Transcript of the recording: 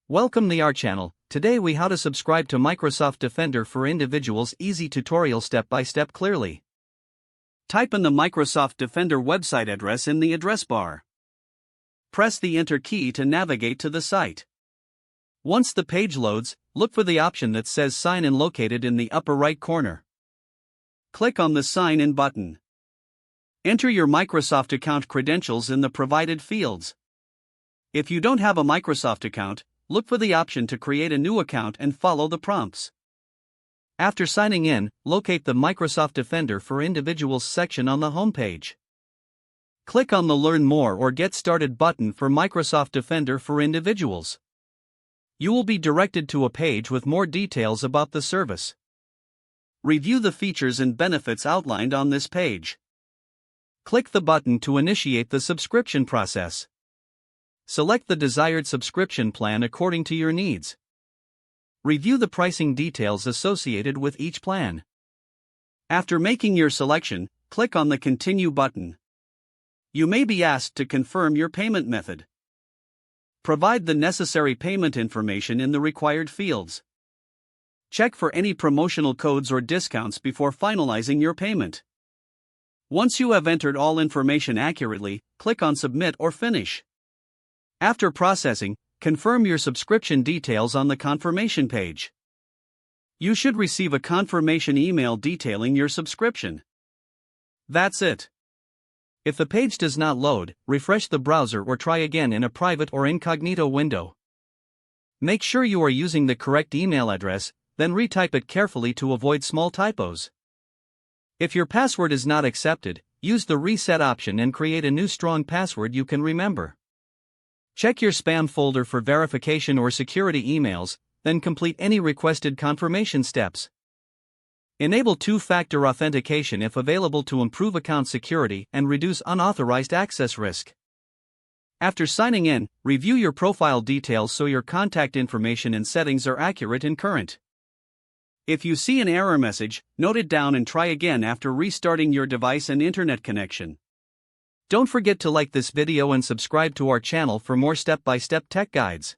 Welcome to our channel. Today we how to subscribe to Microsoft Defender for Individuals easy tutorial step by step clearly. Type in the Microsoft Defender website address in the address bar. Press the enter key to navigate to the site. Once the page loads, look for the option that says sign in located in the upper right corner. Click on the sign in button. Enter your Microsoft account credentials in the provided fields. If you don't have a Microsoft account, look for the option to create a new account and follow the prompts. After signing in, locate the Microsoft Defender for Individuals section on the home page. Click on the Learn More or Get Started button for Microsoft Defender for Individuals. You will be directed to a page with more details about the service. Review the features and benefits outlined on this page. Click the button to initiate the subscription process. Select the desired subscription plan according to your needs. Review the pricing details associated with each plan. After making your selection, click on the Continue button. You may be asked to confirm your payment method. Provide the necessary payment information in the required fields. Check for any promotional codes or discounts before finalizing your payment. Once you have entered all information accurately, click on Submit or Finish. After processing, confirm your subscription details on the confirmation page. You should receive a confirmation email detailing your subscription. That's it. If the page does not load, refresh the browser or try again in a private or incognito window. Make sure you are using the correct email address, then retype it carefully to avoid small typos. If your password is not accepted, use the reset option and create a new strong password you can remember. Check your spam folder for verification or security emails, then complete any requested confirmation steps. Enable two-factor authentication if available to improve account security and reduce unauthorized access risk. After signing in, review your profile details so your contact information and settings are accurate and current. If you see an error message, note it down and try again after restarting your device and internet connection. Don't forget to like this video and subscribe to our channel for more step-by-step tech guides.